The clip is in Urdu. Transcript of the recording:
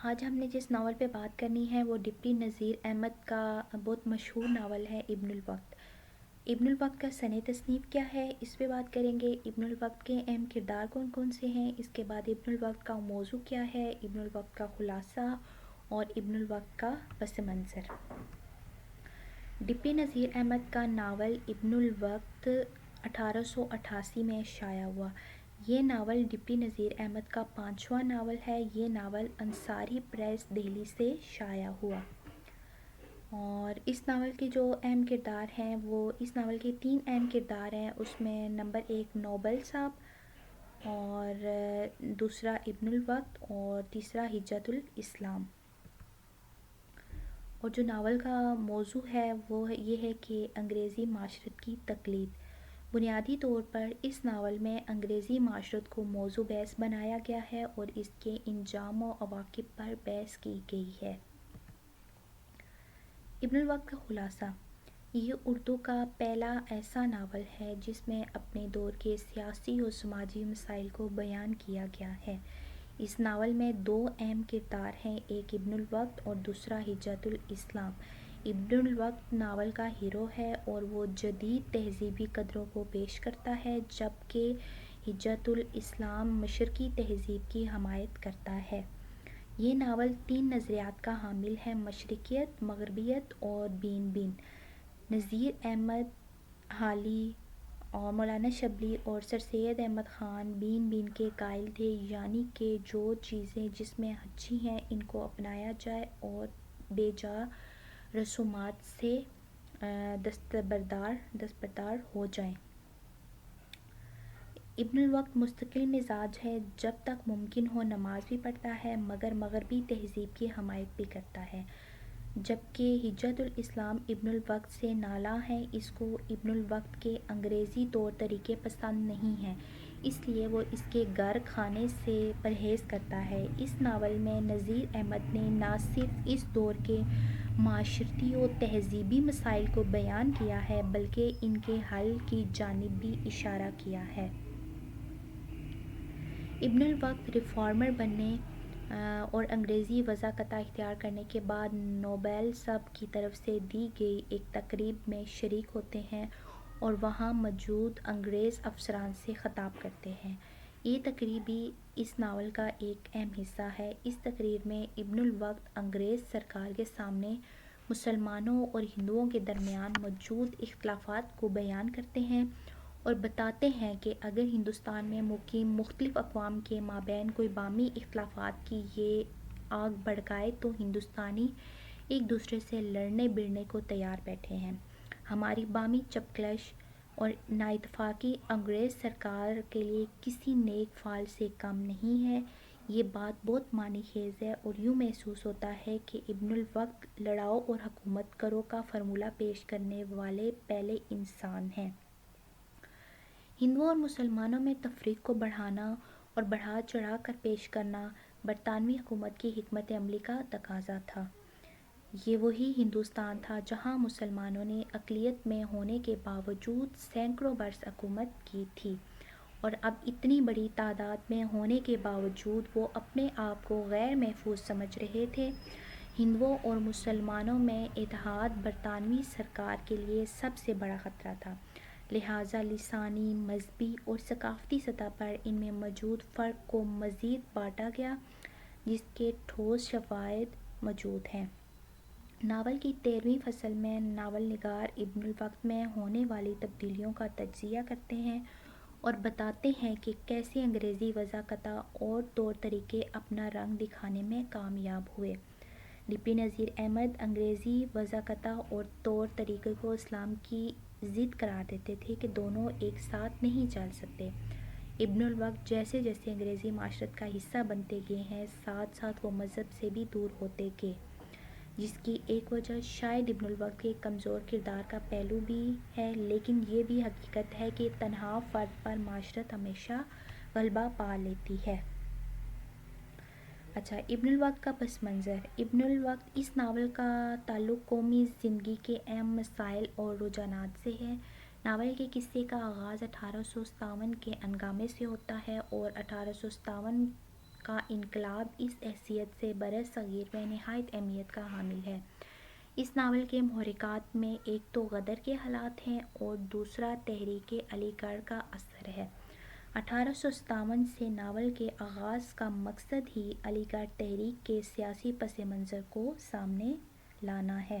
آج ہم نے جس ناول پہ بات کرنی ہے وہ ڈپٹی نذیر احمد کا بہت مشہور ناول ہے ابن الوقت۔ ابن الوقت کا سنِ تصنیف کیا ہے، اس پہ بات کریں گے۔ ابن الوقت کے اہم کردار کون کون سے ہیں، اس کے بعد ابن الوقت کا موضوع کیا ہے، ابن الوقت کا خلاصہ اور ابن الوقت کا پس منظر۔ ڈپٹی نذیر احمد کا ناول ابن الوقت 1888 میں شائع ہوا۔ یہ ناول ڈپٹی نذیر احمد کا 5واں ناول ہے۔ یہ ناول انصاری پریس دہلی سے شائع ہوا۔ اور اس ناول کے جو اہم کردار ہیں وہ اس ناول کے 3 اہم کردار ہیں۔ اس میں نمبر 1 نوبل صاحب، اور دوسرا ابن الوقت، اور تیسرا حجت الاسلام۔ اور جو ناول کا موضوع ہے وہ یہ ہے کہ انگریزی معاشرت کی تقلید۔ بنیادی طور پر اس ناول میں انگریزی معاشرت کو موضوع بحث بنایا گیا ہے اور اس کے انجام و عواقب پر بحث کی گئی ہے۔ ابن الوقت کا خلاصہ۔ یہ اردو کا پہلا ایسا ناول ہے جس میں اپنے دور کے سیاسی اور سماجی مسائل کو بیان کیا گیا ہے۔ اس ناول میں 2 اہم کردار ہیں، ایک ابن الوقت اور دوسرا حجت الاسلام۔ ابن الوقت ناول کا ہیرو ہے اور وہ جدید تہذیبی قدروں کو پیش کرتا ہے، جبکہ حجت الاسلام مشرقی تہذیب کی حمایت کرتا ہے۔ یہ ناول 3 نظریات کا حامل ہے: مشرقیت، مغربیت اور بین بین۔ نذیر احمد حالی اور مولانا شبلی اور سر سید احمد خان بین بین کے قائل تھے، یعنی کہ جو چیزیں جس میں اچھی ہیں ان کو اپنایا جائے اور بے جا رسومات سے دستبردار ہو جائیں۔ ابن الوقت مستقل مزاج ہے، جب تک ممکن ہو نماز بھی پڑھتا ہے مگر مغربی تہذیب کی حمایت بھی کرتا ہے، جبکہ حجت الاسلام ابن الوقت سے نالاں ہے۔ اس کو ابن الوقت کے انگریزی طور طریقے پسند نہیں ہیں، اس لیے وہ اس کے گھر کھانے سے پرہیز کرتا ہے۔ اس ناول میں نذیر احمد نے نہ صرف اس دور کے معاشرتی و تہذیبی مسائل کو بیان کیا ہے بلکہ ان کے حل کی جانب بھی اشارہ کیا ہے۔ ابن الوقت ریفارمر بننے اور انگریزی وضاقطہ اختیار کرنے کے بعد نوبل صاحب کی طرف سے دی گئی ایک تقریب میں شریک ہوتے ہیں اور وہاں موجود انگریز افسران سے خطاب کرتے ہیں۔ یہ تقریب بھی اس ناول کا ایک اہم حصہ ہے۔ اس تقریر میں ابن الوقت انگریز سرکار کے سامنے مسلمانوں اور ہندوؤں کے درمیان موجود اختلافات کو بیان کرتے ہیں اور بتاتے ہیں کہ اگر ہندوستان میں مقیم مختلف اقوام کے مابین کوئی باہمی اختلافات کی یہ آگ بھڑکائے تو ہندوستانی ایک دوسرے سے لڑنے بڑھنے کو تیار بیٹھے ہیں۔ ہماری باہمی چپکلش اور نااتفاقی انگریز سرکار کے لیے کسی نیک فعل سے کم نہیں ہے۔ یہ بات بہت معنی خیز ہے اور یوں محسوس ہوتا ہے کہ ابن الوقت لڑاؤ اور حکومت کرو کا فارمولہ پیش کرنے والے پہلے انسان ہیں۔ ہندوؤں اور مسلمانوں میں تفریق کو بڑھانا اور بڑھا چڑھا کر پیش کرنا برطانوی حکومت کی حکمت عملی کا تقاضا تھا۔ یہ وہی ہندوستان تھا جہاں مسلمانوں نے اقلیت میں ہونے کے باوجود سینکڑوں برس حکومت کی تھی، اور اب اتنی بڑی تعداد میں ہونے کے باوجود وہ اپنے آپ کو غیر محفوظ سمجھ رہے تھے۔ ہندوؤں اور مسلمانوں میں اتحاد برطانوی سرکار کے لیے سب سے بڑا خطرہ تھا، لہٰذا لسانی، مذہبی اور ثقافتی سطح پر ان میں موجود فرق کو مزید بانٹا گیا، جس کے ٹھوس شواہد موجود ہیں۔ ناول کی 13ویں فصل میں ناول نگار ابن الوقت میں ہونے والی تبدیلیوں کا تجزیہ کرتے ہیں اور بتاتے ہیں کہ کیسے انگریزی وضاقطہ اور طور طریقے اپنا رنگ دکھانے میں کامیاب ہوئے۔ ڈپٹی نذیر احمد انگریزی وضاقطہ اور طور طریقے کو اسلام کی ضد قرار دیتے تھے کہ دونوں ایک ساتھ نہیں چل سکتے۔ ابن الوقت جیسے جیسے انگریزی معاشرت کا حصہ بنتے گئے ہیں، ساتھ ساتھ وہ مذہب سے بھی دور ہوتے گئے، جس کی ایک وجہ شاید ابن الوقت کے کمزور کردار کا پہلو بھی ہے، لیکن یہ بھی حقیقت ہے کہ تنہا فرد پر معاشرت ہمیشہ غلبہ پا لیتی ہے۔ ابن الوقت کا پس منظر۔ ابن الوقت اس ناول کا تعلق قومی زندگی کے اہم مسائل اور رجحانات سے ہے۔ ناول کے قصے کا آغاز 1857 کے ہنگامے سے ہوتا ہے اور 1857 کا انقلاب اس حیثیت سے برصغیر میں نہایت اہمیت کا حامل ہے۔ اس ناول کے محرکات میں ایک تو غدر کے حالات ہیں اور دوسرا تحریک علی گڑھ کا اثر ہے۔ 1857 سے ناول کے آغاز کا مقصد ہی علی گڑھ تحریک کے سیاسی پس منظر کو سامنے لانا ہے۔